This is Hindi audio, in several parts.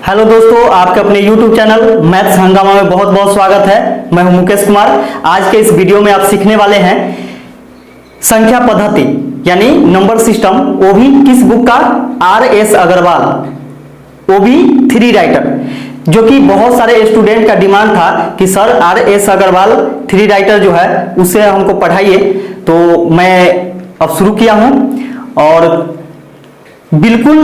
हेलो दोस्तों, आपके अपने YouTube चैनल मैथ्स हंगामा में बहुत बहुत स्वागत है। मैं हूं मुकेश कुमार। आज के इस वीडियो में आप सीखने वाले हैं संख्या पद्धति यानी नंबर सिस्टम, वो भी किस बुक का? RS अग्रवाल, वो भी 3 राइटर, जो कि बहुत सारे स्टूडेंट का डिमांड था कि सर RS अग्रवाल 3 राइटर जो है उसे हमको पढ़ाइए। तो मैं अब शुरू किया हूं और बिल्कुल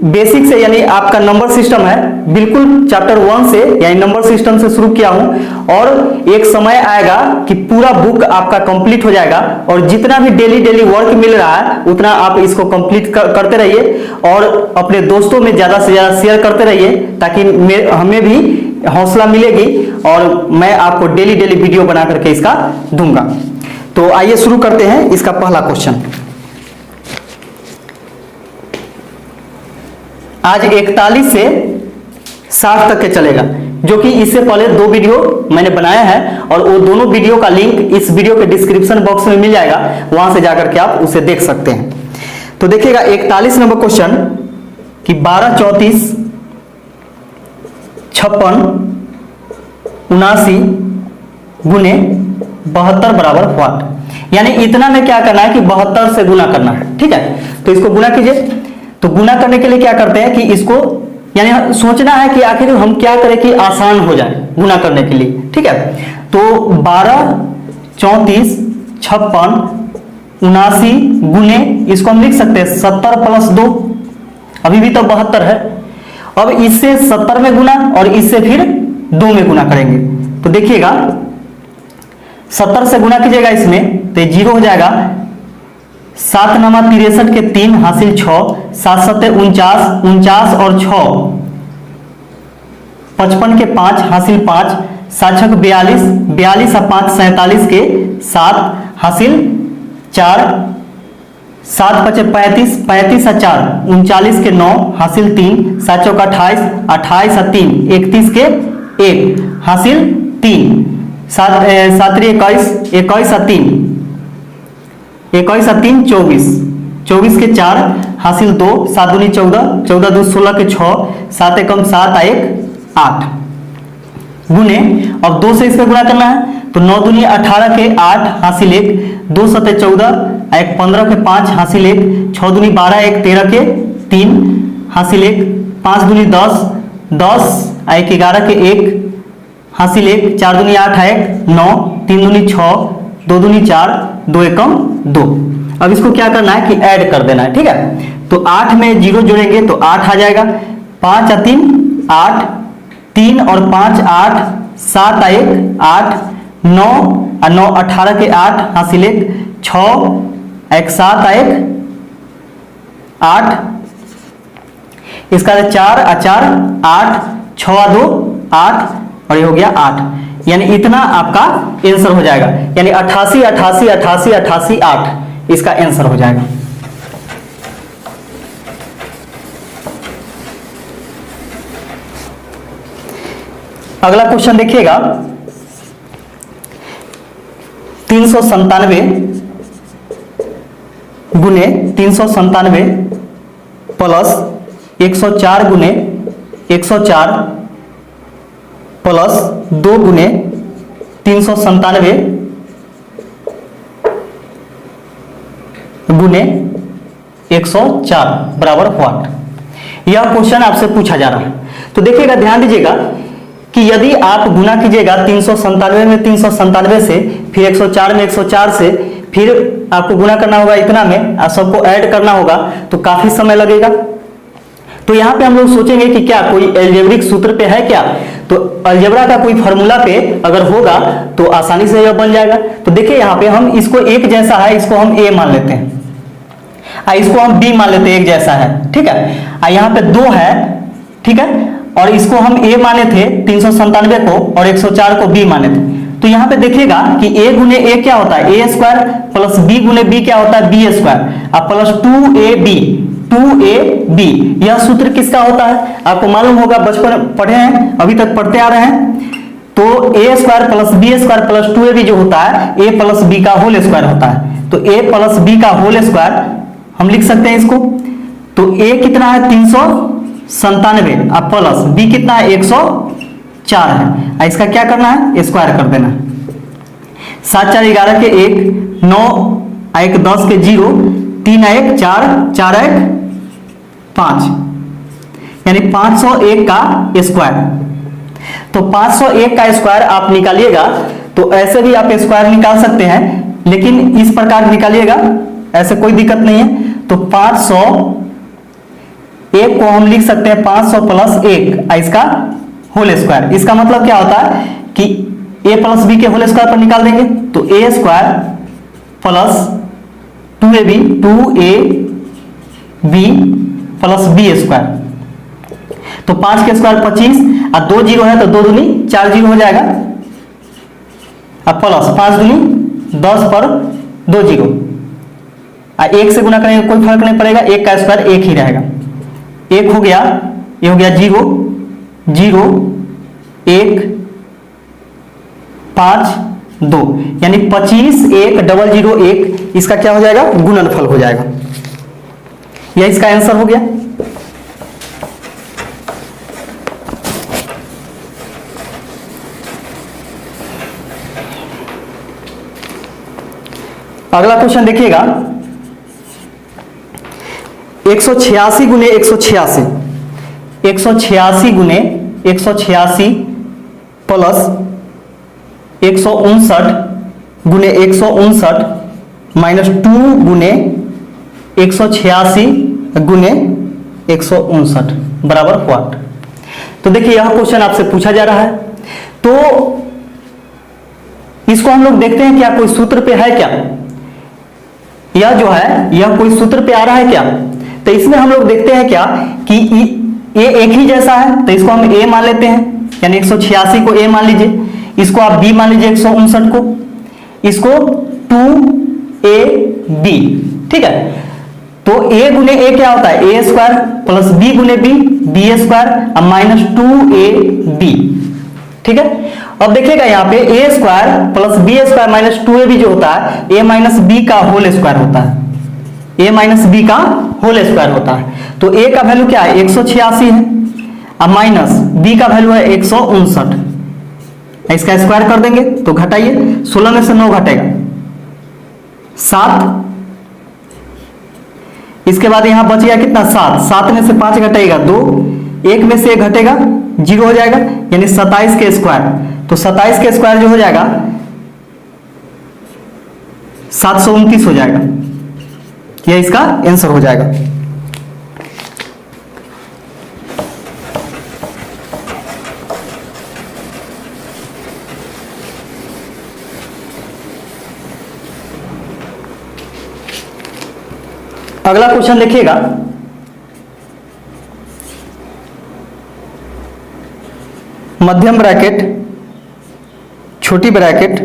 बेसिक से यानी आपका नंबर सिस्टम है, बिल्कुल चैप्टर 1 से यानी नंबर सिस्टम से शुरू किया हूं और एक समय आएगा कि पूरा बुक आपका कंप्लीट हो जाएगा और जितना भी डेली वर्क मिल रहा है उतना आप इसको कंप्लीट करते रहिए और अपने दोस्तों में ज्यादा से ज्यादा शेयर करते रहिए ताकि हमें भी हौसला मिलेगी और मैं आपको डेली वीडियो बना करके इसका दूंगा। तो आइए शुरू करते हैं इसका पहला क्वेश्चन। आज 41 से 60 तक के चलेगा, जो कि इससे पहले 2 वीडियो मैंने बनाया है और वो दोनों वीडियो का लिंक इस वीडियो के डिस्क्रिप्शन बॉक्स में मिल जाएगा, वहां से जाकर के आप उसे देख सकते हैं। तो देखिएगा 41 नंबर क्वेश्चन कि 12, 34, 56, 79 गुने 72 बराबर व्हाट। यानी इतना में क्या करना है कि 72 से गुना करना है। ठीक है, तो इसको गुना कीजिए। तो गुना करने के लिए क्या करते हैं कि इसको यानी सोचना है कि आखिर हम क्या करें कि आसान हो जाए गुना करने के लिए। ठीक है, तो 12, 34, 56, 79 गुने इसको हम लिख सकते हैं 70 + 2, अभी भी तो 72 है। अब इससे 70 में गुना और इससे फिर 2 में गुना करेंगे। तो देखिएगा 70 से गुना कीजिएगा इसमें तो 0 हो जाएगा। 7 9 63 के 3 हासिल 6, 7 7 49, 49 और 6, 55 के 5 हासिल 5, 7 6 42, 42 और 5 47 के 7 हासिल 4, 7 5 35, 35 और 4 39 के 9 हासिल 3, 7 4 28, 28 और 3 31 के 1 हासिल 3, 7 3 21, 21 और 3 21 और 3 24, 24 के 4 हासिल 2, 7 दूनी 14, 14 2 16 के 6, 7 1 7 1 8 गुने। अब 2 से इसका गुना करना है तो 9 दूनी 18 के 8 हासिल 1, 2 7 14, 1 15 के 5 हासिल 1, 6 दूनी 12 1 13 के 3 हासिल 1, 5 दूनी 10, 10 1 11 के 1 हासिल 1, 4 दूनी 8 1 9, 3 दूनी 6, 2 दूनी 4, 2 एकम 2। अब इसको क्या करना है कि ऐड कर देना है। ठीक है, तो 8 में 0 जोड़ेंगे तो 8 आ जाएगा। 5 और 3 8, 3 और 5 8, 7 1 8, 9 और 9 18 के 8 हासिल 1, 6 1 7 1 8, इसका 4 और 4 8, 6 और 2 8 और ये हो गया 8। यानी इतना आपका आंसर हो जाएगा, यानी 88 88 88 88 8 इसका आंसर हो जाएगा। अगला क्वेश्चन देखिएगा 397 गुने 397 प्लस 104 गुने 104 प्लस 2 गुने 397 गुने 104 बराबर व्हाट। यह क्वेश्चन आपसे पूछा जा रहा है। तो देखिएगा, ध्यान दीजिएगा कि यदि आप गुना कीजिएगा 397 में 397 से, फिर 104 में 104 से, फिर आपको गुना करना होगा इतना में और सबको ऐड करना होगा तो काफी समय लगेगा। तो यहाँ पे हम लोग सोचेंगे कि क्या कोई अलजेब्रिक सूत्र पे है क्या, तो अलजेब्रा का कोई फार्मूला पे अगर होगा तो आसानी से यह बन जाएगा। तो देखिए यहाँ पे हम इसको एक जैसा है, इसको हम a मान लेते हैं, इसको हम b मान लेते हैं, एक जैसा है। ठीक है, यहाँ पे 2 है। ठीक है, और इसको हम a माने थे 397 को और 104 को b माने थे। तो यहाँ पे देखिएगा कि a गुने a क्या होता है a स्क्वायर प्लस b गुने b क्या होता है b स्क्वायर और प्लस 2ab। यह सूत्र किसका होता है आपको मालूम होगा, बचपन पढ़े हैं, अभी तक पढ़ते आ रहे हैं। तो a square plus b square plus 2ab जो होता है a प्लस b का होल स्क्वायर होता है। तो a प्लस b का होल स्क्वायर हम लिख सकते हैं इसको। तो a कितना है 97 अब प्लस b कितना है 104 है। इसका क्या करना है, स्क्वायर कर देना है। 7 4 11 के 1, 9 1 10 के 0, 3 1 4, 4 1 5, यानी 501 का स्क्वायर। तो 501 का स्क्वायर आप निकालिएगा तो ऐसे भी आप स्क्वायर निकाल सकते हैं, लेकिन इस प्रकार निकालिएगा, ऐसे कोई दिक्कत नहीं है। तो 501 को हम लिख सकते हैं 500 प्लस 1 इसका होल स्क्वायर। इसका मतलब क्या होता है कि a प्लस बी के होल स्क्वायर पर निकाल देंगे तो a square plus 2ab 2ab plus b square. तो 5 के स्क्वायर 25 और 2 जीरो है तो 2 दूनी 4 जीरो हो जाएगा। अब प्लस 5 दूनी 10 पर 2 जीरो, 1 से गुना करेंगे कोई फर्क नहीं पड़ेगा, 1 का स्क्वायर 1 ही रहेगा। 1 हो गया, ये हो गया 0 0 1 5 2, यानी 25 1 0 0 1 इसका क्या हो जाएगा, गुणनफल हो जाएगा। यह इसका आंसर हो गया। अगला क्वेश्चन देखिएगा, 186 गुने 186, 186 गुने 186 प्लस 159 गुने 159 माइनस 2 गुने 186 गुने 159 बराबर व्हाट। तो देखिए यह क्वेश्चन आपसे पूछा जा रहा है, तो इसको हम लोग देखते हैं क्या कोई सूत्र पे है क्या, यह जो है यह कोई सूत्र पे आ रहा है क्या। तो इसमें हम लोग देखते हैं क्या कि ये एक ही जैसा है, तो इसको हम a मान लेते हैं, यानी 186 को a मान लीजिए, इसको आप b मान लीजिए 159 को, इसको 2ab, ठीक है। तो a गुने a क्या होता है, a स्क्वायर प्लस b गुने b, b square minus 2ab, ठीक है। अब देखिएगा यहाँ पे a square plus b square minus 2ab जो होता है a माइनस b का होल स्क्वायर होता है, a माइनस b का होल स्क्वायर होता है। तो a का वैल्यू क्या है 186 है, अब माइनस b का वैल्यू है 159, इसका स्क्वायर कर देंगे तो घटाइए, 16 में से 9 घटेगा 7, इसके बाद यहां बच गया कितना 7, 7 में से 5 घटेगा 2, 1 में से 1 घटेगा 0 हो जाएगा, यानी 27 के स्क्वायर। तो 27 के स्क्वायर जो हो जाएगा 729 हो जाएगा, यह इसका आंसर हो जाएगा। अगला क्वेश्चन देखिएगा, मध्यम ब्रैकेट छोटी ब्रैकेट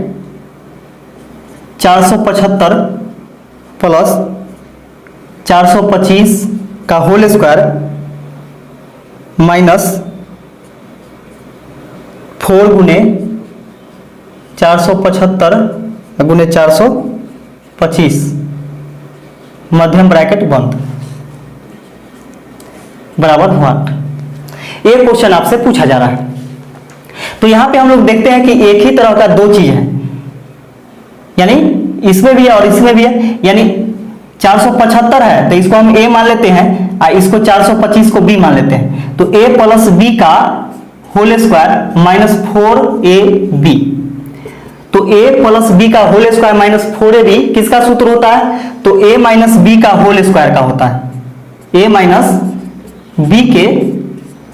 475 प्लस 425 का होल स्क्वायर माइनस 4 गुने 475 गुने 425 मध्यम ब्रैकेट बंद बराबर व्हाट। एक क्वेश्चन आपसे पूछा जा रहा है, तो यहां पे हम लोग देखते हैं कि एक ही तरह का दो चीज है, यानी इसमें भी है और इसमें भी है, यानी 475 है तो इसको हम a मान लेते हैं और इसको 425 को b मान लेते हैं। तो a प्लस b का होल स्क्वायर माइनस 4ab, तो a प्लस b का होल स्क्वायर माइनस 4ab किसका सूत्र होता है, तो a माइनस b का होल स्क्वायर का होता है, a माइनस b के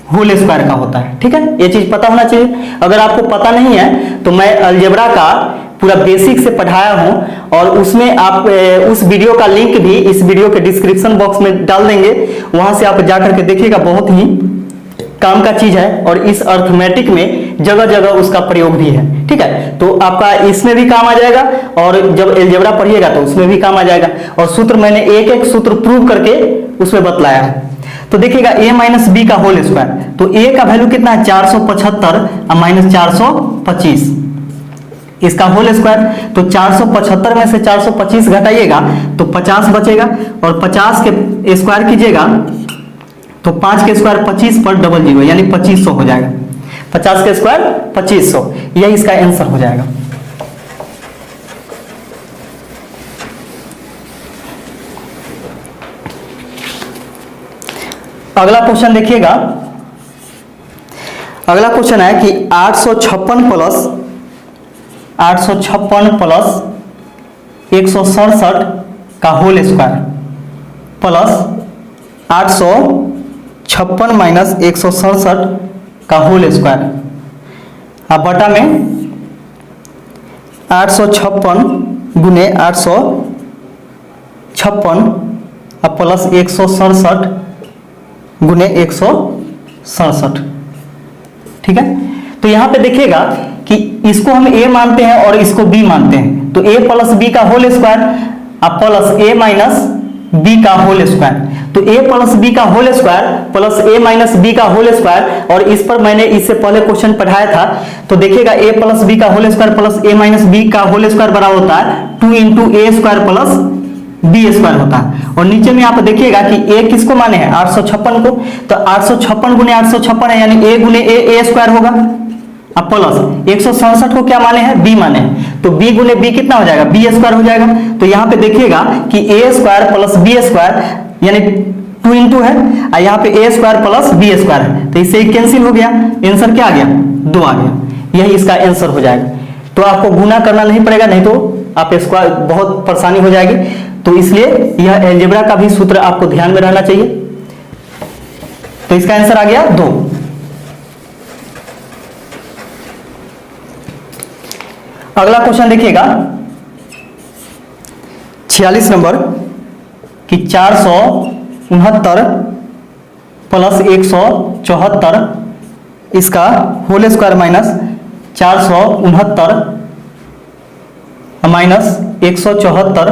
होल स्क्वायर का होता है, ठीक है। ये चीज पता होना चाहिए। अगर आपको पता नहीं है तो मैं अलजेब्रा का पूरा बेसिक से पढ़ाया हूं और उसमें आप उस वीडियो का लिंक भी इस वीडियो के डिस्क्रिप्शन बॉक्स में डाल देंगे, वहां से आप जाकर के देखिएगा, बहुत ही काम का चीज है और इस अर्थमेटिक में जगह जगह उसका प्रयोग भी है, ठीक है। तो आपका इसमें भी काम आ जाएगा और जब अलजेब्रा पढ़िएगा तो उसमें भी काम आ जाएगा, और सूत्र मैंने एक एक सूत्र प्रूव करके उसमें बतलाया है। तो देखिएगा a माइनस बी का होल स्क्वायर, तो a का वैल्यू कितना है 475 और माइनस 425 इसका होल स्क्वायर, तो 475 में से 425 घटाइएगा तो 50 बचेगा और 50 के स्क्वायर कीजिएगा तो 5 के स्क्वायर 25 पर डबल जीरो यानी 2500 हो जाएगा। 50 के स्क्वायर 2500, यही इसका आंसर हो जाएगा। अगला क्वेश्चन देखिएगा। अगला क्वेश्चन है कि 856 प्लस 167 का होल स्क्वायर प्लस 856 माइनस 167 का होल स्क्वायर, अब बटा में 856 गुने 856 अब प्लस 167 गुने 167, ठीक है। तो यहां पे देखिएगा कि इसको हम a मानते हैं और इसको b मानते हैं, तो a प्लस b का होल स्क्वायर अब प्लस a माइनस b का होल स्क्वायर, तो a प्लस b का whole square plus a minus b का होल स्क्वायर, और इस पर मैंने इससे पहले क्वेश्चन पढ़ाया था। तो देखिएगा a प्लस b का whole square plus a minus b का होल स्क्वायर बराबर होता है 2 into a square plus b square होता है। और नीचे में आप देखिएगा कि a किसको माने हैं 856 को, तो 856 गुने 856 है यानी a गुने a स्क्वायर होगा, अब प्लस 167 को क्या माने हैं b माने हैं, तो b गुने b कितना हो जाएगा b स्क्वायर हो जाएगा। तो यहाँ पे देखिएगा कि a square plus b square यानी 2 इंटू है और यहाँ पे a square plus b square है, तो इससे कैंसिल हो गया, आंसर क्या आ गया 2 आ गया, यही इसका आंसर हो जाएगा। तो आपको गुना करना नहीं पड़ेगा, नहीं तो आप स्क्वायर बहुत परेशानी हो जाएगी, तो इसलिए यह अलजेब्रा का भी सूत्र आपको ध्यान में रहना चाहिए। तो इसका आंसर आ गया 2। अगला क्वेश्चन देखिएगा 46 नंबर कि 469 प्लस 174 इसका होल स्क्वायर माइनस 469 माइनस 174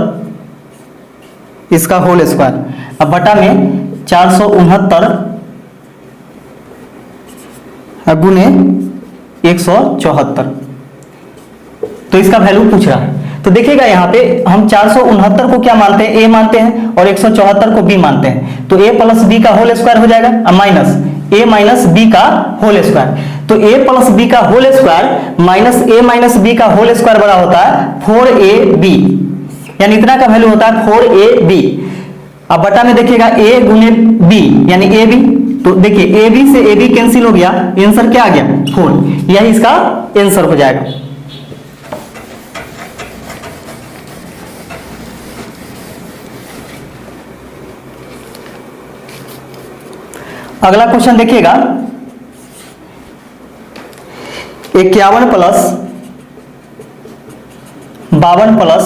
इसका होल स्क्वायर, अब बटा में 469 गुने 174, तो इसका वैल्यू पूछ रहा है। तो देखिएगा यहाँ पे हम 469 को क्या मानते हैं a मानते हैं और 174 को b मानते हैं, तो a प्लस b का होल स्क्वायर हो जाएगा माइनस a माइनस b का होल स्क्वायर, तो a प्लस b का whole square minus a minus b का होल स्क्वायर बड़ा होता है 4ab, यानी इतना का वैल्यू होता है 4ab। अब बटा में देखिएगा a गुने b यानी ab, तो देखिए ab से ab कैंसिल हो गया, आंसर क्या आ गया 4, यही इसका आंसर हो जाएगा। अगला क्वेश्चन देखिएगा 51 plus 52 plus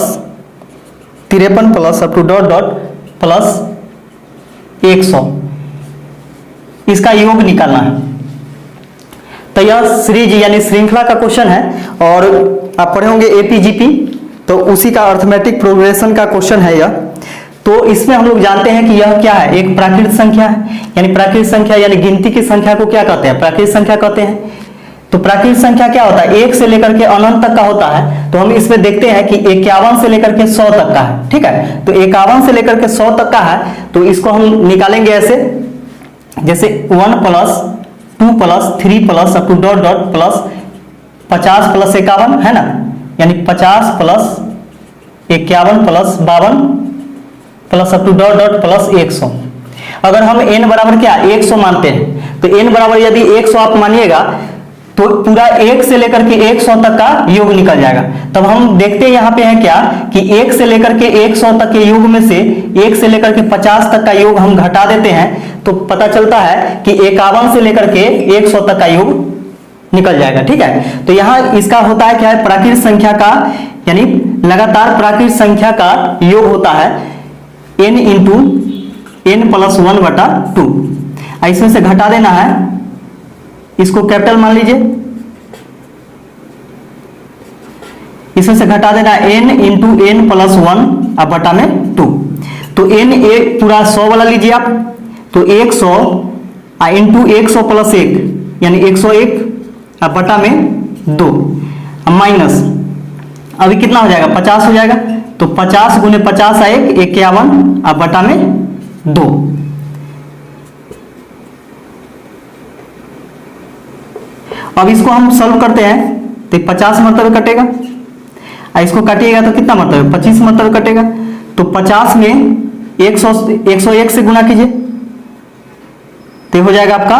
53 plus up to dot dot plus 100, इसका योग निकालना है। तो यह सीरीज यानी श्रृंखला का क्वेश्चन है और आप पढ़े होंगे एपीजीपी, तो उसी का अर्थमेटिक प्रोग्रेशन का क्वेश्चन है यह। तो इसमें हम लोग जानते हैं कि यह क्या है, एक प्राकृत संख्या है, यानी प्राकृत संख्या यानी गिनती की संख्या को क्या कहते हैं प्राकृत संख्या कहते हैं। तो प्राकृत संख्या क्या होता है 1 से लेकर के अनंत तक का होता है, तो हम इसमें देखते हैं कि 51 से लेकर के 100 तक का है, ठीक है। तो 51 से लेकर के 100 तक का है, तो इसको हम निकालेंगे ऐसे, जैसे 1 plus 2 plus 3 plus up to dot dot plus 50 plus 51 है ना, यानी 50 plus 51 plus 52 plus up to dot dot plus 100। अगर हम n बराबर क्या 100 मानते हैं, तो n बराबर यदि 100 आप मानिएगा तो पूरा 1 से लेकर के 100 तक का योग निकल जाएगा। तब हम देखते हैं यहाँ पे है क्या कि 1 से लेकर के 100 तक के योग में से 1 से लेकर के 50 तक का योग हम घटा देते हैं, तो पता चलता है कि 51 से लेकर के 100 तक का योग निकल जाएगा, ठीक है। तो यहाँ इसका होता है क्या है प्राकृत संख्या का यानी लगातार प्राकृत संख्या का योग होता है n इंटू n प्लस 1/2। इसमें से घटा देना है, इसको कैपिटल मान लीजिए, इसमें से घटा देना है n इंटू n प्लस 1/2। तो n एक पूरा 100 वाला लीजिए आप, तो 100 इंटू 100 प्लस 1 यानी 101 बटा में 2 माइनस अभी कितना हो जाएगा 50 हो जाएगा, तो 50 गुने 50 1 51 अब बटा में 2 अब इसको हम सॉल्व करते हैं तो 50 मरतबे कटेगा, और इसको काटिएगा तो कितना मरतबे 25 मरतबे कटेगा। तो 50 में 101 से गुना कीजिए तो हो जाएगा आपका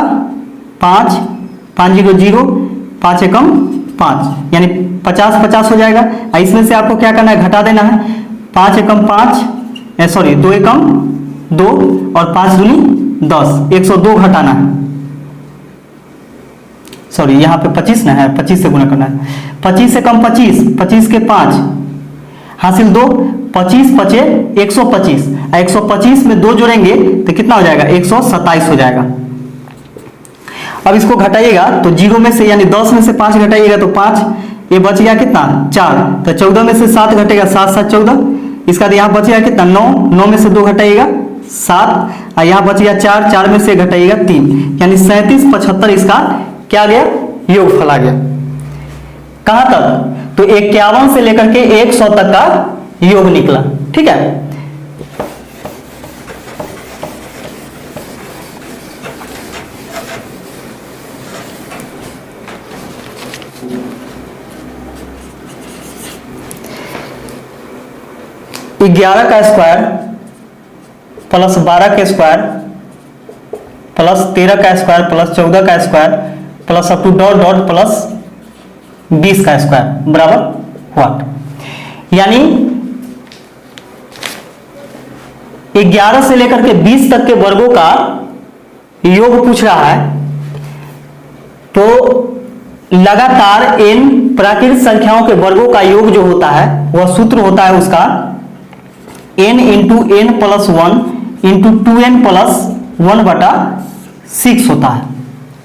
5 5 0 0 5 एकम 5, यानी 50 50 हो जाएगा। और इसमें से आपको क्या करना है, घटा देना है। 5 एकम 5 सॉरी 2 एकम 2 और 5 दूनी 10, 102 घटाना है। सॉरी यहाँ पे 25 ना है, 25 से गुना करना है। 25 से कम 25, 25 के 5 हासिल 2, 25 बचे 125, 125 में 2 जोड़ेंगे तो कितना हो जाएगा 127 हो जाएगा। अब इसको घटाइएगा तो 0 में से यानी 10 में से 5 घटाइएगा तो 5, ये बच गया कितना 4, तो 14 में से 7 घटेगा 7 7 14, इसका यहाँ बचेगा कितना 9, 9 में से 2 घटाइएगा 7, और यहाँ बच गया 4, 4 में से घटाइएगा 3, यानी 37 75 इसका क्या आ गया योगफल आ गया। कहां तक, तो 51 से लेकर के 100 तक का योग निकला। ठीक है, ग्यारह का स्क्वायर प्लस 12 का स्क्वायर प्लस 13 का स्क्वायर प्लस 14 का square plus up to dot dot plus 20 का स्क्वायर बराबर व्हाट। यानी 11 से लेकर के 20 तक के वर्गों का योग पूछ रहा है। तो लगातार n प्राकृतिक संख्याओं के वर्गों का योग जो होता है वह सूत्र होता है उसका n into n plus 1 into 2n plus 1 बटा 6 होता है।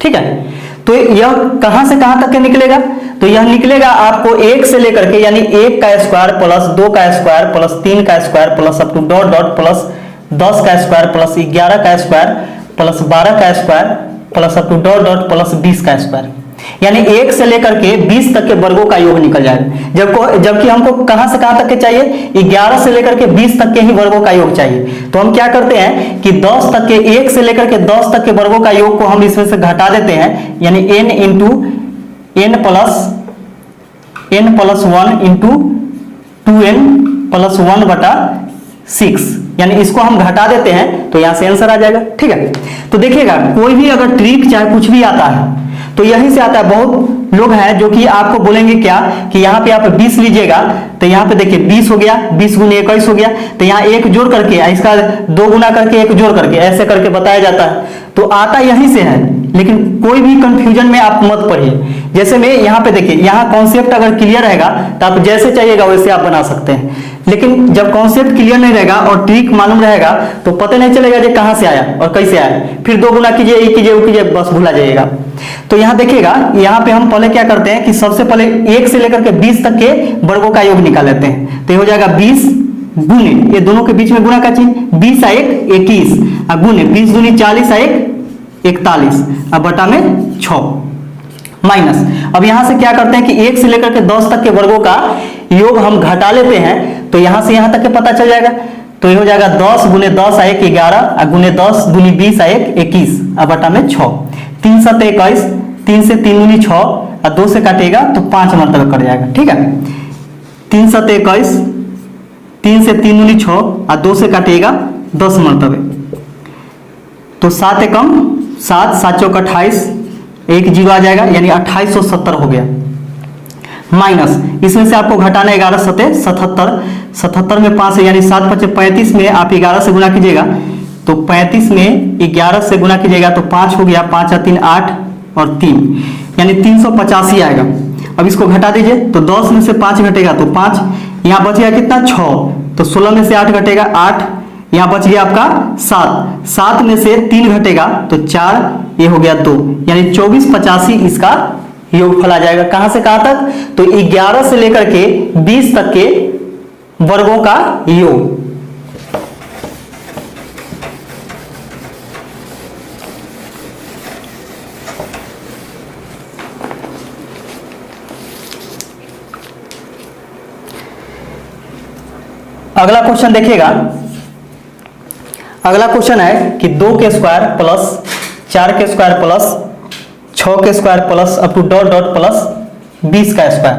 ठीक है, तो यह कहां से कहां तक के निकलेगा, तो यह निकलेगा आपको 1 से लेकर के यानी 1 का स्क्वायर प्लस 2 का स्क्वायर प्लस 3 का square plus up to dot dot plus 10 का स्क्वायर प्लस 11 का स्क्वायर प्लस 12 का square plus up to dot dot plus 20 का स्क्वायर, यानी 1 से लेकर के 20 तक के वर्गों का योग निकल जाएगा। जबकि हमको कहां से कहां तक के चाहिए, 11 से लेकर के 20 तक के ही वर्गों का योग चाहिए। तो हम क्या करते हैं कि 10 तक के 1 से लेकर के 10 तक के वर्गों का योग को हम इसमें से घटा देते हैं, यानी n into n plus 1 into 2n plus 1 बटा 6, यानी इसको हम घटा देते हैं तो यहां से आंसर आ जाएगा। ठीक है, तो देखिएगा कोई भी अगर ट्रिक चाहे कुछ भी आता है तो यहीं से आता है। बहुत लोग हैं जो कि आपको बोलेंगे क्या कि यहाँ पे आप 20 लीजिएगा तो यहाँ पे देखिए 20 हो गया, 20 गुने 21 हो गया, तो यहाँ एक जोड़ करके इसका 2 गुना करके एक जोड़ करके ऐसे करके बताया जाता है। तो आता यहीं से है, लेकिन कोई भी कंफ्यूजन में आप मत पढ़िए। जैसे में यहाँ पे देखिए, यहाँ कॉन्सेप्ट अगर क्लियर रहेगा तो आप जैसे चाहिएगा वैसे आप बना सकते हैं, लेकिन जब कॉन्सेप्ट क्लियर नहीं रहेगा और ट्रिक मालूम रहेगा तो पता नहीं चलेगा कि कहां से आया और कैसे आया, फिर 2 गुना कीजिए, ये कीजिए, वो कीजिए, बस भूला जाइएगा। तो यहाँ देखिएगा, यहाँ पे हम पहले क्या करते हैं कि सबसे पहले 1 से लेकर के 20 तक के वर्गों का योग निकाल लेते हैं। तो ये हो जाएगा 20 गुने, ये दोनों के बीच में गुना का चिन्ह, 20 आ 1 21 गुने 20 दूनी 40 आ 1 41 अब बटा में 6 माइनस। अब यहां से क्या करते हैं कि 1 से लेकर के 10 तक के वर्गों का योग हम घटा लेते हैं, तो यहां से यहां तक के पता चल जाएगा। तो ये हो जाएगा 10 गुने 10 आ 1 11 गुने 10 दूनी 20 आ 1 21 अब बटा में 6, 3 7 21, 3 से 3 दूनी 6 और 2 से काटेगा तो 5 मरतबे कट जाएगा। ठीक है, 3 7 21, 3 से 3 दूनी 6 और 2 से काटेगा 10 मरतबे, तो 7 एकम 7, 7 चौक 28, 1 जीरो आ जाएगा, यानी 2870 हो गया। माइनस इसमें से आपको घटाना 11 सते 77, 77 में 5 है, यानी 7 5 35 में आप 11 से गुना कीजिएगा तो 35 में 11 से गुना कीजिएगा तो 5 हो गया, 5 और 3 8 और 3 यानी 385 आएगा। अब इसको घटा दीजिए तो 10 में से 5 घटेगा तो 5, यहाँ बच गया कितना 6, तो 16 में से 8 घटेगा 8, यहाँ बच गया आपका 7, 7 में से 3 घटेगा तो 4, ये हो गया 2, यानी 2485 इसका योगफल आ जाएगा। कहां से कहां तक, तो 11 से लेकर के 20 तक के वर्गों का योग। अगला क्वेश्चन देखिएगा, अगला क्वेश्चन है कि 2 के स्क्वायर प्लस 4 के स्क्वायर प्लस 6 के square plus up to dot dot plus 20 का स्क्वायर,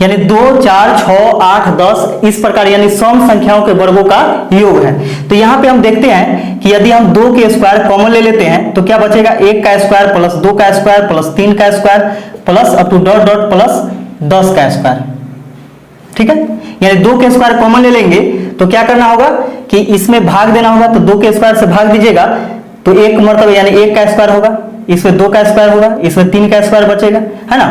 यानी 2, 4, 6, 8, 10 इस प्रकार, यानी सम संख्याओं के वर्गों का योग है। तो यहाँ पे हम देखते हैं कि यदि हम 2 के स्क्वायर कॉमन ले लेते हैं तो क्या बचेगा, 1 का स्क्वायर प्लस 2 का स्क्वायर प्लस 3 का square plus up to dot dot plus 10 का स्क्वायर। ठीक है, यानी 2 के स्क्वायर कॉमन ले लेंगे तो क्या करना होगा कि इसमें भाग देना होगा, तो 2 के स्क्वायर से भाग दीजिएगा तो एक मरतबा यानी 1 का स्क्वायर होगा, इसमें 2 का स्क्वायर होगा, इसमें 3 का स्क्वायर बचेगा, है ना।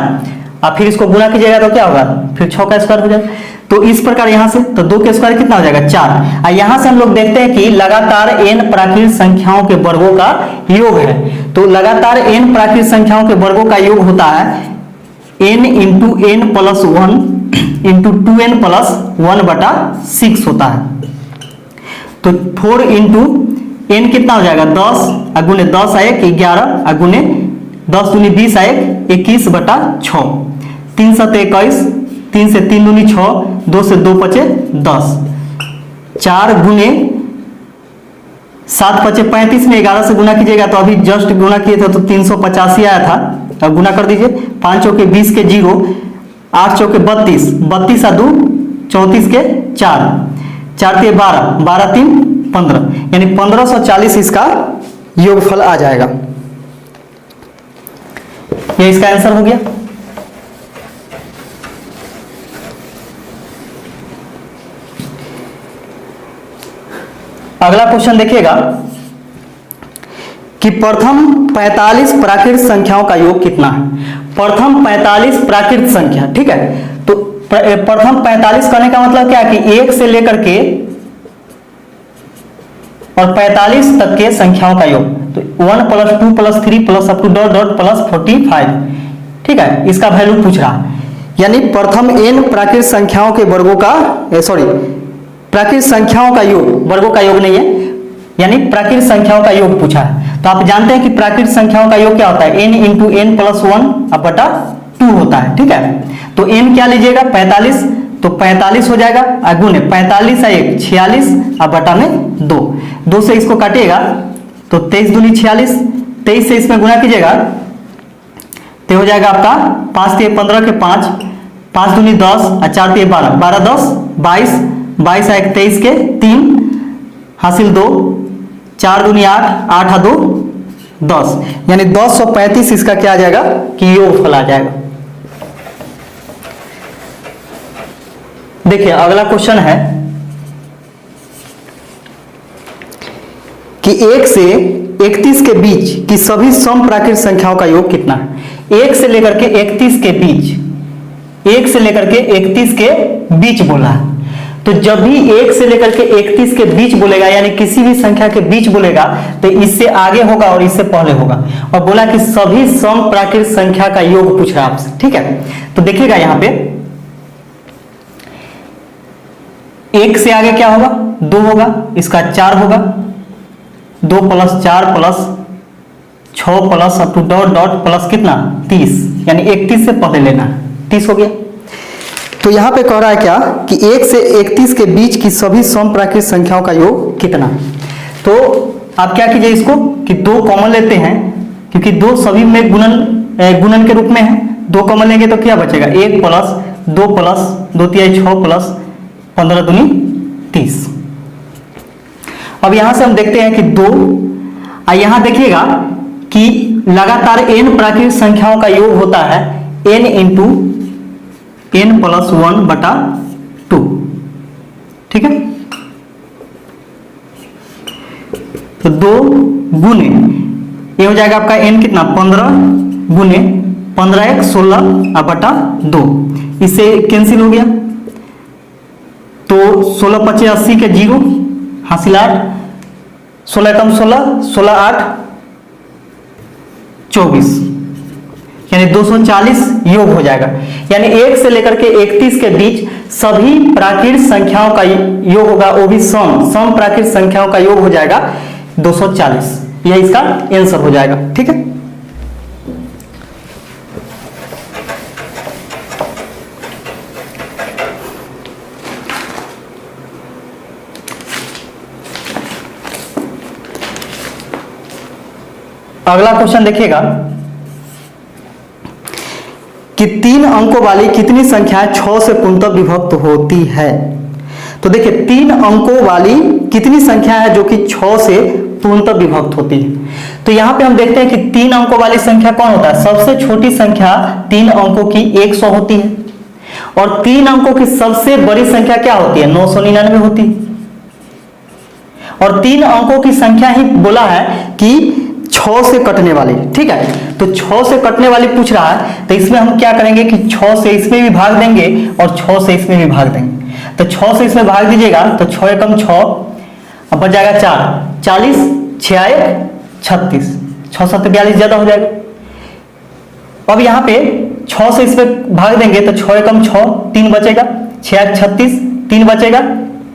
अब फिर इसको गुना कीजिएगा तो क्या होगा, फिर 6 का स्क्वायर हो जाएगा। तो इस प्रकार यहां से तो 2 के स्क्वायर कितना हो जाएगा 4। और यहां से हम लोग देखते हैं कि लगातार n प्राकृत संख्याओं के वर्गों का योग है। तो लगातार n प्राकृत संख्याओं के वर्गों का योग होता है n into n plus 1 into 2n plus 1/6 होता है। तो 4 इंटू n कितना हो जाएगा 10, अगुने 10 आए 11, अगुने 10 दूनी 20 आए 21/6, 3 7 21, 3 से 3 दूनी 6, 2 से 2 बचे 10, 4 गुने 7 बचे 35 में 11 से गुना कीजिएगा तो अभी जस्ट गुना किए थे तो 385 आया था। अब गुना कर दीजिए, 5 चौके 20 के 0, 8 चौके 32, 32 आ 2 34 के 4, 4 के 12, 12 3 15, यानी 1540 इसका योगफल आ जाएगा। ये इसका आंसर हो गया। अगला क्वेश्चन देखिएगा कि प्रथम 45 प्राकृत संख्याओं का योग कितना है। प्रथम 45 प्राकृत संख्या, ठीक है। तो प्रथम 45 करने का मतलब क्या है कि 1 से लेकर के और 45 तक के संख्याओं का योग, तो 1 plus 2 plus 3 plus up to dot dot plus 45, ठीक है, इसका वैल्यू पूछ रहा है। यानी प्रथम n प्राकृत संख्याओं के वर्गों का प्राकृत संख्याओं का योग, वर्गों का योग नहीं है, यानी प्राकृत संख्याओं का योग पूछा है। तो आप जानते हैं कि प्राकृत संख्याओं का योग क्या होता है, n इंटू n प्लस 1/2 होता है, ठीक है। तो n क्या लीजिएगा 45, तो 45 हो जाएगा, अगुने 45 है 1 46 और बटा में 2, 2 से इसको काटिएगा तो 23 दूनी 46, 23 से इसमें गुना कीजिएगा तो हो जाएगा आपका 5 3 15 के 5, 5 दूनी 10 और 4 3 12, 12 10 22, 22 है 23 के 3 हासिल 2, 4 दूनी 8, 8 है 2 10, यानी 1035 इसका क्या आ जाएगा कि योगफल आ जाएगा। देखिए अगला क्वेश्चन है कि 1 से 31 के बीच की सभी सम प्राकृत संख्याओं का योग कितना है। 1 से लेकर के 31 के बीच, 1 से लेकर के 31 के बीच बोला है। तो जब भी 1 से लेकर के 31 के बीच बोलेगा, यानी किसी भी संख्या के बीच बोलेगा, तो इससे आगे होगा और इससे पहले होगा। और बोला कि सभी सम प्राकृत संख्या का योग पूछ रहा है आपसे, ठीक है। तो देखिएगा यहां पे 1 से आगे क्या होगा 2 होगा, इसका 4 होगा, 2 plus 4 plus 6 plus up to dot dot plus कितना 30, यानी 31 से पहले लेना है, 30 हो गया। तो यहां पे कह रहा है क्या कि 1 से 31 के बीच की सभी सम प्राकृत संख्याओं का योग कितना। तो आप क्या कीजिए इसको कि 2 कॉमन लेते हैं, क्योंकि 2 सभी में गुणन के रूप में है। 2 कॉमन लेंगे तो क्या बचेगा 1 प्लस 2 प्लस 2 3 6 प्लस 15 दूनी 30। अब यहां से हम देखते हैं कि 2, यहां देखिएगा कि लगातार n प्राकृत संख्याओं का योग होता है n इंटू n प्लस 1/2, ठीक है। तो 2 गुने ये हो जाएगा आपका n कितना 15 गुने 15 1 16/2, इससे कैंसिल हो गया। तो 16 25 80 के 0 हासिल 8, 16 कम 16, 16 8 24, यानी 240 योग हो जाएगा। यानी 1 से लेकर के 31 के बीच सभी प्राकृत संख्याओं का योग होगा, वो भी सम प्राकृत संख्याओं का योग हो जाएगा 240, यह इसका आंसर हो जाएगा, ठीक है। अगला क्वेश्चन देखिएगा कि 3 अंकों वाली कितनी संख्याएं 6 से पूर्णतः विभक्त होती है। तो देखिए 3 अंकों वाली कितनी संख्या है जो कि 6 से पूर्णतः विभक्त होती है। तो यहां पे हम देखते हैं कि 3 अंकों वाली संख्या कौन होता है। सबसे छोटी संख्या 3 अंकों की 100 होती है और 3 अंकों की सबसे बड़ी संख्या क्या होती है, 999 होती है। और 3 अंकों की संख्या ही बोला है कि 6 से कटने वाली, ठीक है। तो 6 से कटने वाली पूछ रहा है, तो इसमें हम क्या करेंगे कि 6 से इसमें भी भाग देंगे और 6 से इसमें भी भाग देंगे। तो 6 से इसमें भाग दीजिएगा तो 6 एकम 6, अब बच जाएगा 4, 40, 6 1 36, 6 7 42 ज्यादा हो जाएगा। अब यहाँ पे 6 से इसमें भाग देंगे तो 6 एकम 6, 3 बचेगा, 6 1 36, 3 बचेगा,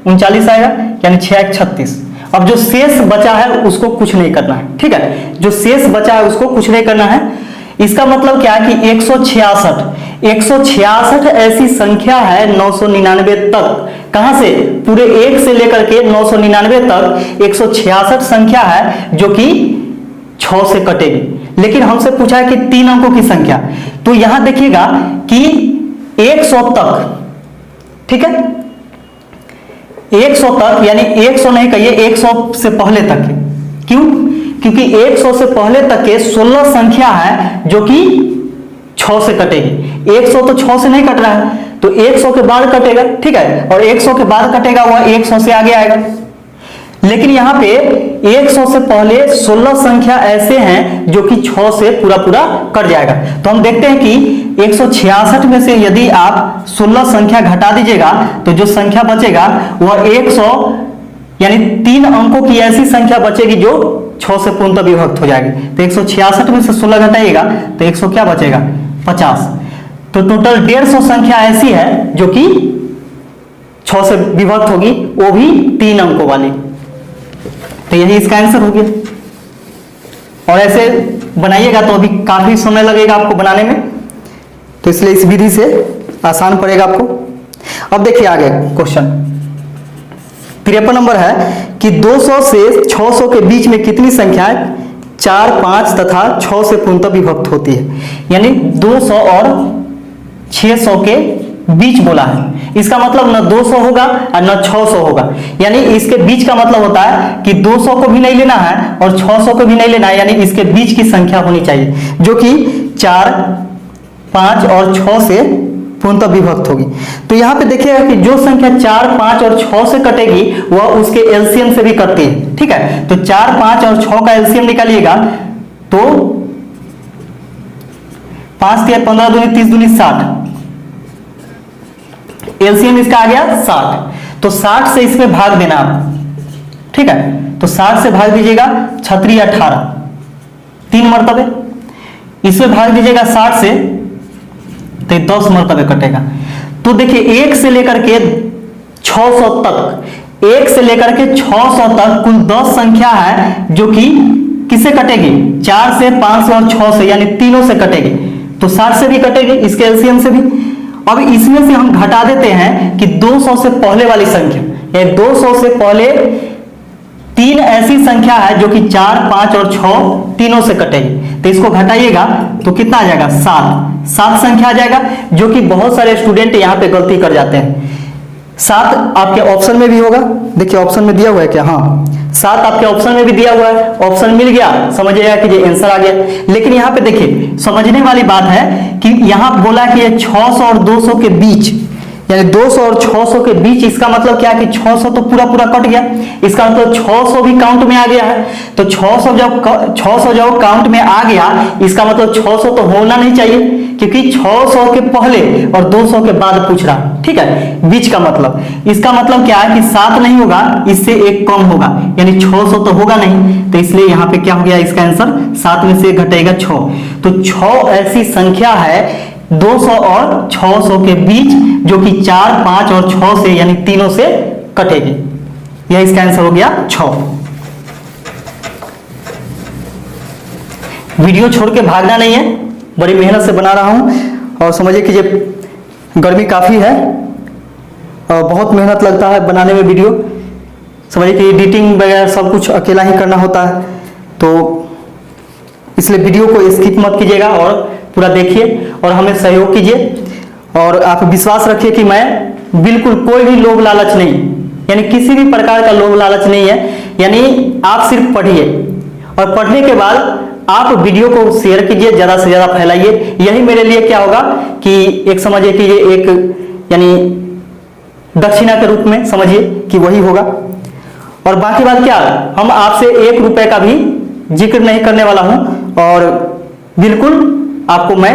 39 आएगा, यानी 6 1 36। अब जो शेष बचा है उसको कुछ नहीं करना है, ठीक है। जो शेष बचा है उसको कुछ नहीं करना है। इसका मतलब क्या है कि 166 ऐसी संख्या है 999 तक, कहां से, पूरे 1 से लेकर के 999 तक 166 संख्या है जो कि 6 से कटेगी। लेकिन हमसे पूछा है कि 3 अंकों की संख्या, तो यहां देखिएगा कि 100 तक, ठीक है, 100 तक, यानी 100 नहीं कहिए, 100 से पहले तक है। क्यों? क्योंकि 100 से पहले तक के 16 संख्या है जो कि 6 से कटेगी। 100 तो 6 से नहीं कट रहा है, तो 100 के बाद कटेगा, ठीक है, और 100 के बाद कटेगा वह 100 से आगे आएगा। लेकिन यहां पे 100 से पहले 16 संख्या ऐसे हैं जो कि 6 से पूरा पूरा कट जाएगा। तो हम देखते हैं कि 166 में से यदि आप 16 संख्या घटा दीजिएगा तो जो संख्या बचेगा वह 100, यानी 3 अंकों की ऐसी संख्या बचेगी जो 6 से पूर्णतः विभक्त हो जाएगी। तो 166 में से 16 घटाइएगा तो 100 क्या बचेगा, 50। तो टोटल 150 संख्या ऐसी है जो कि 6 से विभक्त होगी, वो भी 3 अंकों वाली। तो यही इसका आंसर हो गया। और ऐसे बनाइएगा तो अभी काफी समय लगेगा आपको बनाने में, तो इसलिए इस विधि से आसान पड़ेगा आपको। अब देखिए आगे क्वेश्चन 53 नंबर है कि 200 से 600 के बीच में कितनी संख्याएं 4, 5 तथा 6 से पूर्णतः विभक्त होती है। यानी 200 और 600 के बीच बोला है, इसका मतलब न 200 होगा और न 600 होगा, यानी इसके बीच का मतलब होता है कि 200 को भी नहीं लेना है और 600 को भी नहीं लेना है, यानी इसके बीच की संख्या होनी चाहिए जो कि 4, 5 और 6 से पूर्णतः विभक्त होगी। तो यहां पे देखिएगा कि जो संख्या 4, 5 और 6 से कटेगी वह उसके एलसीएम से भी कटती है, ठीक है। तो 4, 5 और 6 का एलसीएम निकालिएगा तो 5 3 15 दूनी 30 दूनी 60, एलसीएम इसका आ गया 60। तो 60 से इसमें भाग देना आप, ठीक है। तो 60 से भाग दीजिएगा 36 18, 3 मरतबे, इसमें भाग दीजिएगा 60 से तो 10 मरतबे कटेगा। तो देखिए 1 से लेकर के 600 तक, 1 से लेकर के 600 तक कुल 10 संख्या है जो कि किससे कटेगी, 4 से, 5 से और 6 से, यानी तीनों से कटेगी। तो 60 से भी कटेगी, इसके एलसीएम से भी। अब इसमें से हम घटा देते हैं कि 200 से पहले वाली संख्या, या 200 से पहले 3 ऐसी संख्या है जो कि 4, 5 और 6 तीनों से कटेगी। तो इसको घटाइएगा तो कितना आ जाएगा, 7 संख्या आ जाएगा, जो कि बहुत सारे स्टूडेंट यहाँ पे गलती कर जाते हैं। 7 आपके ऑप्शन में भी होगा, देखिए ऑप्शन में दिया हुआ है क्या, हाँ 7 आपके ऑप्शन में भी दिया हुआ है, ऑप्शन मिल गया, समझिएगा कि ये आंसर आ गया। लेकिन यहाँ पे देखिए समझने वाली बात है कि यहाँ बोला कि ये 600 और 200 के बीच, यानी 200 और 600 के बीच, इसका मतलब क्या है कि 600 तो पूरा पूरा कट गया, इसका मतलब 600 भी काउंट में आ गया है। तो 600 जब काउंट में आ गया, इसका मतलब 600 तो होना नहीं चाहिए, क्योंकि 600 के पहले और 200 के बाद पूछ रहा, ठीक है, बीच का मतलब। इसका मतलब क्या है कि 7 नहीं होगा, इससे 1 कम होगा, यानी 600 तो होगा नहीं। तो इसलिए यहाँ पे क्या हो गया, इसका आंसर 7 में से घटेगा 6। तो 6 ऐसी संख्या है 200 और 600 के बीच जो कि 4, 5 और 6 से, यानी तीनों से कटेगी। यह इसका आंसर हो गया 6। वीडियो छोड़ के भागना नहीं है, बड़ी मेहनत से बना रहा हूं और समझिए कि ये गर्मी काफी है और बहुत मेहनत लगता है बनाने में वीडियो, समझिए कि एडिटिंग वगैरह सब कुछ अकेला ही करना होता है। तो इसलिए वीडियो को स्किप मत कीजिएगा और पूरा देखिए और हमें सहयोग कीजिए। और आप विश्वास रखिए कि मैं बिल्कुल कोई भी लोभ लालच नहीं, यानी किसी भी प्रकार का लोभ लालच नहीं है। यानी आप सिर्फ पढ़िए और पढ़ने के बाद आप वीडियो को शेयर कीजिए, ज्यादा से ज्यादा फैलाइए। यही मेरे लिए क्या होगा कि एक समझिए कि ये एक यानी दक्षिणा के रूप में समझिए कि वही होगा। और बाकी बात क्या, हम आपसे 1 रुपए का भी जिक्र नहीं करने वाला हूं और बिल्कुल आपको मैं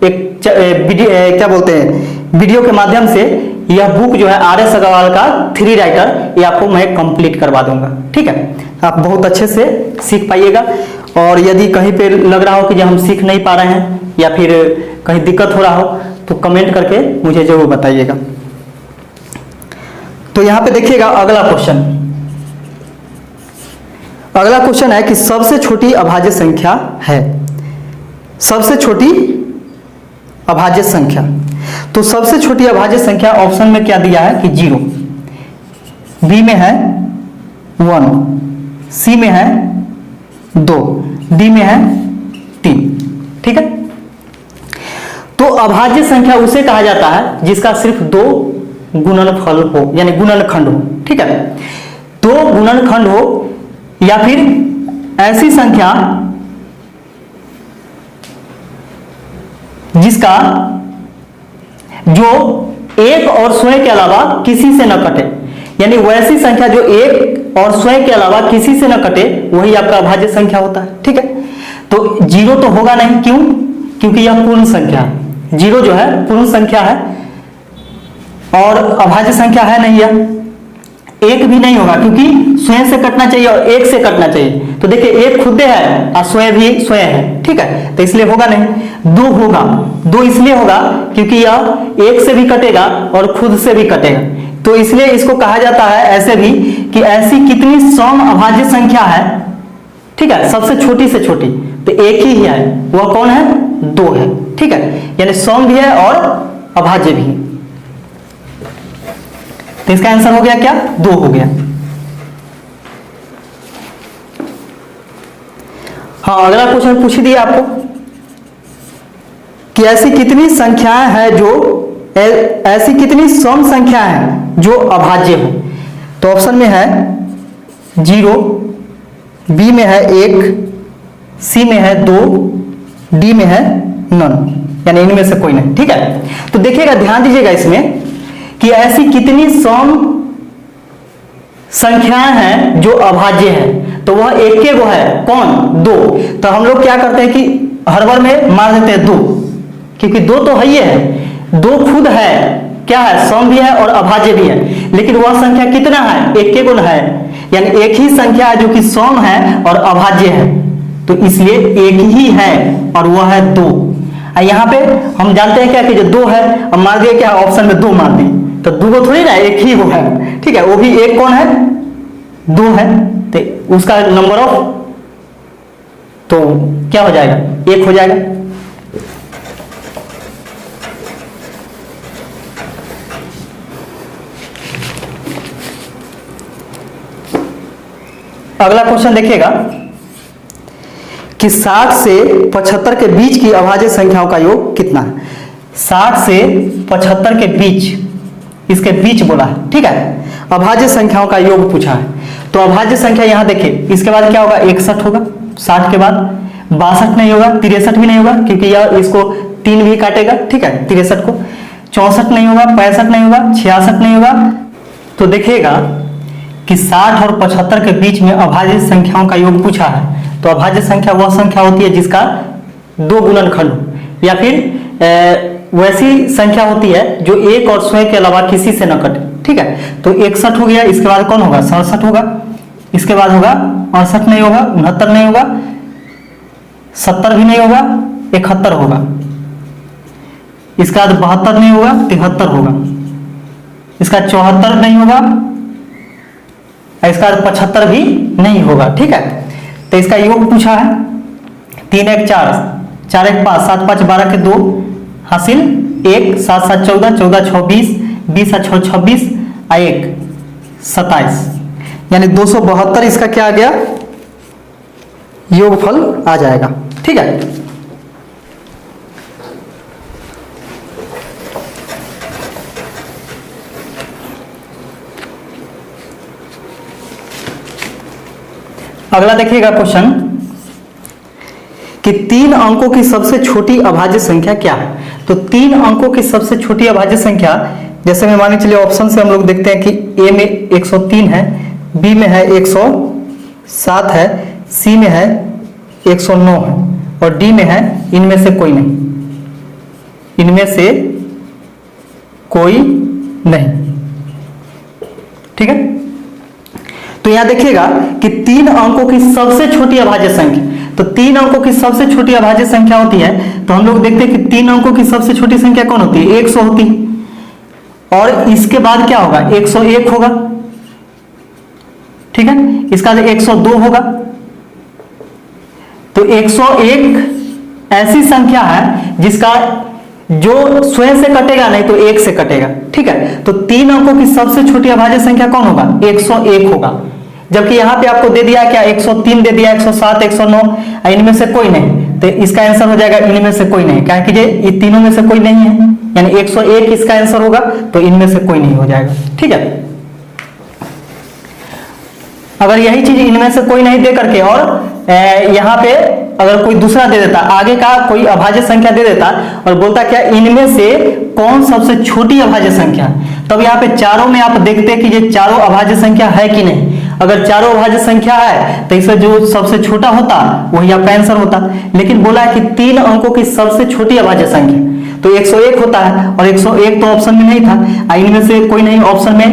एक क्या बोलते हैं वीडियो के माध्यम से यह बुक जो है RS अग्रवाल का 3 राइटर ये आपको मैं कंप्लीट करवा दूंगा। ठीक है, आप बहुत अच्छे से सीख पाइएगा। और यदि कहीं पे लग रहा हो कि जो हम सीख नहीं पा रहे हैं या फिर कहीं दिक्कत हो रहा हो तो कमेंट करके मुझे जरूर बताइएगा। तो यहां पे देखिएगा अगला क्वेश्चन। अगला क्वेश्चन है कि सबसे छोटी अभाज्य संख्या है, सबसे छोटी अभाज्य संख्या। तो सबसे छोटी अभाज्य संख्या ऑप्शन में क्या दिया है कि 0, बी में है 1, सी में है 2, डी में है 3। ठीक है, तो अभाज्य संख्या उसे कहा जाता है जिसका सिर्फ 2 गुणनफल हो, यानी गुणनखंड हो। ठीक है, 2 गुणनखंड हो या फिर ऐसी संख्या जिसका जो एक और स्वयं के अलावा किसी से न कटे, यानी वैसी संख्या जो एक और स्वयं के अलावा किसी से न कटे वही आपका अभाज्य संख्या होता है। ठीक है, तो 0 तो होगा नहीं, क्यों? क्योंकि यह पूर्ण संख्या है। 0 जो है पूर्ण संख्या है और अभाज्य संख्या है नहीं। यह 1 भी नहीं होगा क्योंकि स्वयं से कटना चाहिए और 1 से कटना चाहिए। तो देखिए 1 खुदे है और स्वयं भी स्वयं है। ठीक है, तो इसलिए होगा नहीं। 2 होगा, 2 इसलिए होगा क्योंकि यह 1 से भी कटेगा और खुद से भी कटेगा। तो इसलिए इसको कहा जाता है ऐसे भी कि ऐसी कितनी सम अभाज्य संख्या है, ठीक है, सबसे छोटी से छोटी, तो एक ही है, वह कौन है? 2 है। ठीक है, यानी सम भी है और अभाज्य भी है। तो इसका आंसर हो गया क्या? 2 हो गया। हाँ, अगला क्वेश्चन पूछ दिया आपको कि ऐसी कितनी संख्याएं हैं जो ऐसी कितनी सम संख्याएं हैं जो अभाज्य हो। तो ऑप्शन में है 0, बी में है 1, सी में है 2, डी में है नन, यानी इनमें से कोई नहीं। ठीक है, तो देखिएगा, ध्यान दीजिएगा इसमें कि ऐसी कितनी सम संख्याएं हैं जो अभाज्य है, तो वह एक के वो है कौन? 2। तो हम लोग क्या करते हैं कि हर बार में मार देते हैं 2, क्योंकि 2 तो है ही है, 2 खुद है, क्या है? सम भी है और अभाज्य भी है। लेकिन वह संख्या कितना है? एक के गुण है, यानी एक ही संख्या है जो कि सम है और अभाज्य है, तो इसलिए एक ही है और वह है 2। यहाँ पे हम जानते हैं क्या कि जो 2 है, अब मार दिया क्या? ऑप्शन में 2 मार दी, तो 2 को थोड़ी ना, एक ही वो है। ठीक है, वो भी एक कौन है? 2 है, तो उसका नंबर ऑफ तो क्या हो जाएगा? 1 हो जाएगा। अगला क्वेश्चन देखिएगा कि 60 से 75 के बीच की अभाज्य संख्याओं का योग कितना है। 60 से 75 के बीच, इसके बीच बोला है। ठीक है, अभाज्य संख्याओं का योग पूछा है। तो अभाज्य संख्या यहां देखिए, इसके बाद क्या होगा? 61 होगा। 60 के बाद 62 नहीं होगा, 63 भी नहीं होगा क्योंकि यह इसको 3 भी काटेगा। ठीक है, 63 को 64 नहीं होगा, 65 नहीं होगा, 66 नहीं होगा। तो देखिएगा कि 60 और 75 के बीच में अभाज्य संख्याओं का योग पूछा है। तो अभाज्य संख्या वह संख्या होती है जिसका 2 गुणनखंड हो, या फिर वैसी संख्या होती है जो एक और स्वयं के अलावा किसी से न कटे। ठीक है, तो 61 हो गया। इसके बाद कौन होगा? 67 होगा। इसके बाद होगा 68 नहीं होगा, 69 नहीं होगा, 70 भी नहीं होगा, 71 होगा। इसके बाद 72 नहीं होगा, 73 होगा। इसका 74 नहीं होगा, इसका 75 भी नहीं होगा। ठीक है, तो इसका योग पूछा है। 3 1 4, 4 1 5, 7 5 12 के 2 हासिल 1, 7 7 14, 14 6 20, 20 6 26, 1 27, यानी 272 इसका क्या आ गया? योगफल आ जाएगा। ठीक है, अगला देखिएगा क्वेश्चन कि 3 अंकों की सबसे छोटी अभाज्य संख्या क्या है। तो 3 अंकों की सबसे छोटी अभाज्य संख्या, जैसे मैं मान के चलिए ऑप्शन से हम लोग देखते हैं कि ए में 103 है, बी में है 107 है, सी में है 109 है और डी में है इनमें से कोई नहीं, इनमें से कोई नहीं। ठीक है, तो यहां देखिएगा कि 3 अंकों की सबसे छोटी अभाज्य संख्या, तो 3 अंकों की सबसे छोटी अभाज्य संख्या होती है, तो हम लोग देखते हैं कि 3 अंकों की सबसे छोटी संख्या कौन होती है, 100 होती है। और इसके बाद क्या होगा, 101 होगा। ठीक है, इसका 102 होगा। तो 101 ऐसी संख्या है जिसका जो स्वयं से कटेगा नहीं तो 1 से कटेगा। ठीक है, तो 3 अंकों की सबसे छोटी अभाज्य संख्या कौन होगा, 101 होगा। जबकि यहां पे आपको दे दिया क्या, 103 दे दिया, 107, 109, इनमें से कोई नहीं, तो इसका आंसर हो जाएगा इनमें से कोई नहीं। क्या कि ये तीनों में से कोई नहीं है, यानी 101 इसका आंसर होगा, तो इनमें से कोई नहीं हो जाएगा। ठीक है, अगर यही चीज इनमें से कोई नहीं दे करके और यहाँ पे अगर कोई दूसरा दे देता, आगे का कोई अभाज्य संख्या दे देता और बोलता क्या इनमें से कौन सबसे छोटी अभाज्य संख्या, तब यहाँ पे चारों में आप देखते कि ये चारों अभाज्य संख्या है कि नहीं। अगर चारों अभाज्य संख्या है तो इससे जो सबसे छोटा होता वही आपका आंसर होता। लेकिन बोला है कि 3 अंकों की सबसे छोटी अभाज्य संख्या, तो 101 होता है और 101 तो ऑप्शन में नहीं था, इनमें से कोई नहीं ऑप्शन में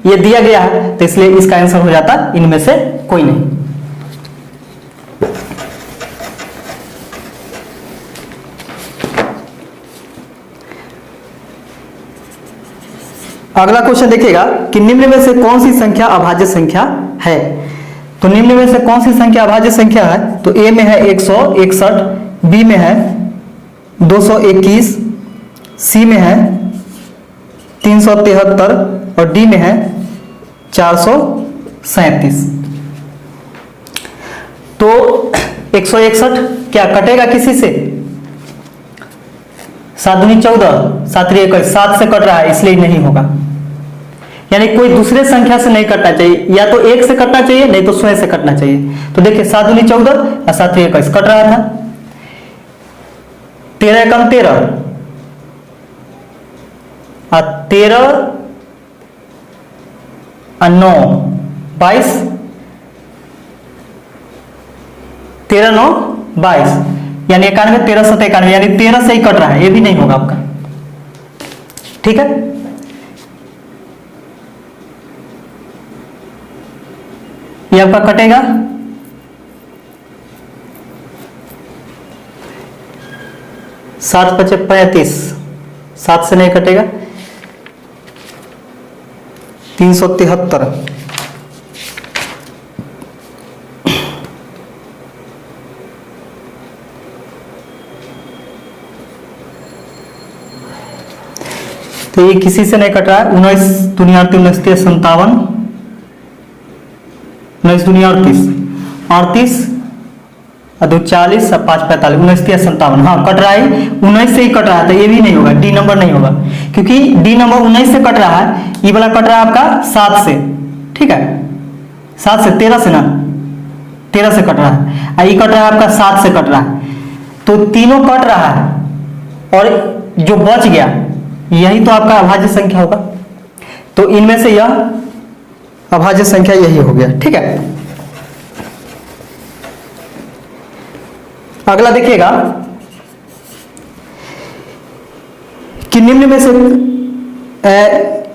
ये दिया गया है, तो इसलिए इसका आंसर हो जाता इनमें से कोई नहीं। अगला क्वेश्चन देखिएगा कि निम्न में से कौन सी संख्या अभाज्य संख्या है। तो निम्न में से कौन सी संख्या अभाज्य संख्या है, तो ए में है 161, बी में है 221, सी में है 373 और डी में है 437। तो 161 क्या कटेगा किसी से, 7 दूनी 14, 7 3 21, 7 से कट रहा है इसलिए नहीं होगा। यानी कोई दूसरे संख्या से नहीं कटना चाहिए, या तो 1 से कटना चाहिए नहीं तो स्वयं से कटना चाहिए। तो देखिए 7 दूनी 14 और 7 3 21 कट रहा था, 13 कम 13 और 13 और 9 22, 13 9 22 यानी 91, 13 7 91 यानी 13 से ही कट रहा है, ये भी नहीं होगा आपका। ठीक है, ये आपका कटेगा 7 5 35, 7 से नहीं कटेगा, 373 तो ये किसी से नहीं कट रहा है। 19 दुनिया 19 57, 19 दुनिया 38 और 2 40 और 5 45, 19 57, हाँ कट रहा है, 19 से ही कट रहा है, तो ये भी नहीं होगा, डी नंबर नहीं होगा, क्योंकि डी नंबर 19 से कट रहा है, ये वाला कट रहा है आपका 7 से। ठीक है, 7 से 13 से ना, 13 से कट रहा है, ये कट रहा है आपका 7 से कट रहा है, तो तीनों कट रहा है और जो बच गया यही तो आपका अभाज्य संख्या होगा। तो इनमें से यह अभाज्य संख्या यही हो गया। ठीक है, अगला देखिएगा कि निम्न में से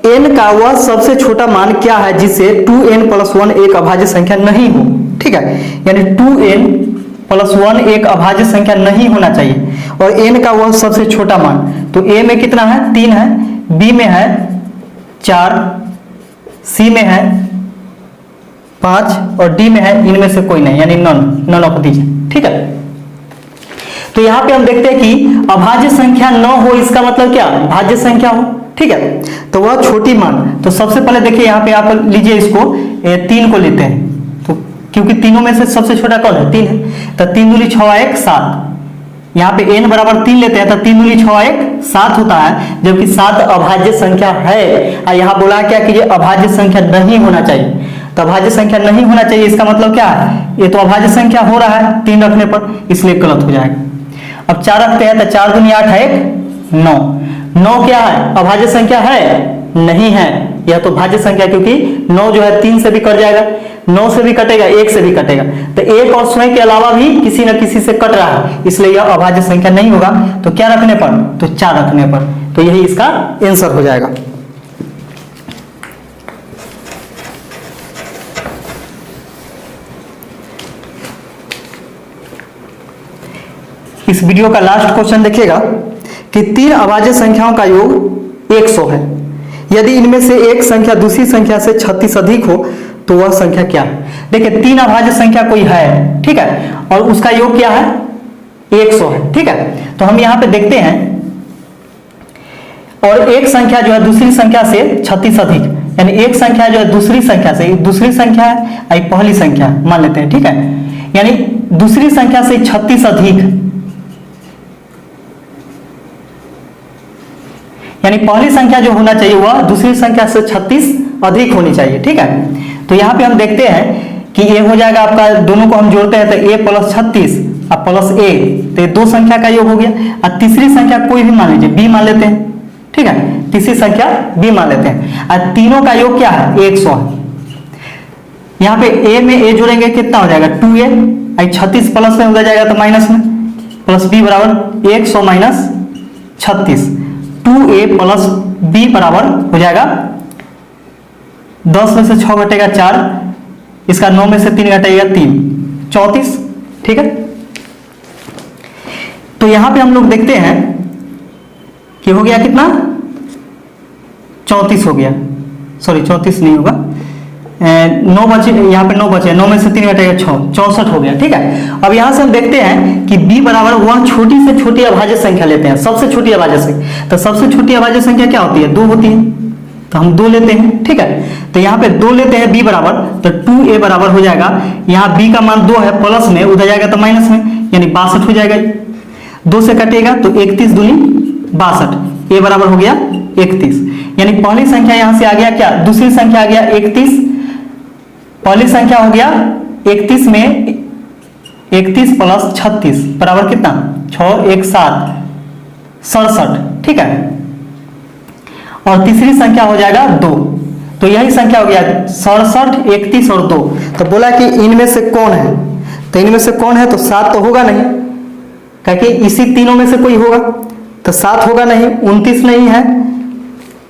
n का वह सबसे छोटा मान क्या है जिससे 2n+1 एक अभाज्य संख्या नहीं हो। ठीक है, यानी 2n+1 एक अभाज्य संख्या नहीं होना चाहिए और n का वह सबसे छोटा मान, तो a में कितना है 3 है, b में है 4, c में है 5 और d में है इनमें से कोई नहीं, यानी नन ऑफ दीज। ठीक है, तो यहां पे हम देखते हैं कि अभाज्य संख्या न हो, इसका मतलब क्या, भाज्य संख्या हो। ठीक है, तो वह छोटी मान, तो सबसे पहले देखिए यहां पे आप लीजिए इसको 3 को लेते हैं, तो क्योंकि तीनों में से सबसे छोटा कौन है? 3 है। तो 3 दूनी 6 1 7, यहाँ पे n बराबर 3 लेते हैं तो 3 दूनी 6 1 7 होता है, जबकि 7 अभाज्य संख्या है। और यहाँ बोला क्या कि ये अभाज्य संख्या नहीं होना चाहिए। तो अभाज्य संख्या नहीं होना चाहिए, इसका मतलब क्या है? ये तो अभाज्य संख्या हो रहा है 3 रखने पर, इसलिए गलत हो जाएगा। अब 4 रखते हैं तो 4 दूनी 8 है 9। 9 क्या है? अभाज्य संख्या है? नहीं है, यह तो भाज्य संख्या, क्योंकि 9 जो है 3 से भी कट जाएगा, 9 से भी कटेगा, 1 से भी कटेगा, तो 1 और स्वयं के अलावा भी किसी न किसी से कट रहा है, इसलिए यह अभाज्य संख्या नहीं होगा। तो क्या रखने पर? तो 4 रखने पर, तो यही इसका आंसर हो जाएगा। इस वीडियो का लास्ट क्वेश्चन देखिएगा कि 3 अभाज्य संख्याओं का योग 100 है। यदि इनमें से एक संख्या दूसरी संख्या से 36 अधिक हो तो वह संख्या क्या है? देखिए 3 अभाज्य संख्या कोई है, ठीक है, और उसका योग क्या है? 100 है, ठीक है। तो हम यहां पे देखते हैं, और एक संख्या जो है दूसरी संख्या से 36 अधिक, यानी एक संख्या जो है दूसरी संख्या से, दूसरी संख्या है और पहली संख्या मान लेते हैं, ठीक है, यानी दूसरी संख्या से 36 अधिक, यानी पहली संख्या जो होना चाहिए वह दूसरी संख्या से 36 अधिक होनी चाहिए, ठीक है। तो यहाँ पे हम देखते हैं कि ये हो जाएगा आपका, दोनों को हम जोड़ते हैं तो a + 36 और प्लस a, तो ये 2 संख्या का योग हो गया। और तीसरी संख्या कोई भी मान लीजिए, b मान लेते हैं, ठीक है, तीसरी संख्या b मान लेते हैं, और तीनों का योग क्या है? 100 है। यहाँ पे a में a जोड़ेंगे कितना हो जाएगा? 2a, और 36 प्लस में उधर जाएगा तो माइनस में, प्लस b बराबर 100 माइनस 36, 2a प्लस b बराबर हो जाएगा 10 में से 6 घटेगा 4, इसका 9 में से 3 घटेगा 3, 34, ठीक है। तो यहां पे हम लोग देखते हैं कि हो गया कितना? 34 हो गया, सॉरी 34 नहीं होगा, 9 बचे, यहाँ पे 9 बचे, 9 में से 3 घटेगा 6, 64 हो गया, ठीक है। अब यहां से हम देखते हैं कि b बराबर वह छोटी से छोटी अभाज्य संख्या लेते हैं, सबसे छोटी अभाज्य संख्या। तो सबसे छोटी अभाज्य संख्या क्या होती है? 2 होती है, तो हम 2 लेते हैं, ठीक है। तो यहाँ पे 2 लेते हैं b बराबर, तो 2a बराबर हो जाएगा, यहाँ b का मान 2 है, प्लस में उधर जाएगा तो माइनस में, यानी 62 हो जाएगा। 2 से कटेगा तो 31 दूनी 62, a बराबर हो गया 31, यानी पहली संख्या यहां से आ गया क्या? दूसरी संख्या आ गया 31, पहली संख्या हो गया 31 में 31 प्लस 36 बराबर कितना? 6 1 7 67, ठीक है। और तीसरी संख्या हो जाएगा 2, तो यही संख्या हो गया 67 31 और 2। तो बोला कि इनमें से कौन है? तो इनमें से कौन है? तो 7 तो होगा नहीं, क्योंकि इसी तीनों में से कोई होगा, तो 7 होगा नहीं, 29 नहीं है,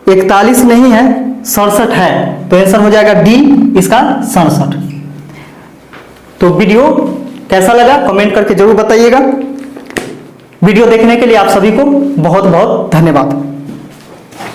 41 नहीं है, 67 है, तो आंसर हो जाएगा डी, इसका 67। तो वीडियो कैसा लगा कमेंट करके जरूर बताइएगा। वीडियो देखने के लिए आप सभी को बहुत बहुत धन्यवाद।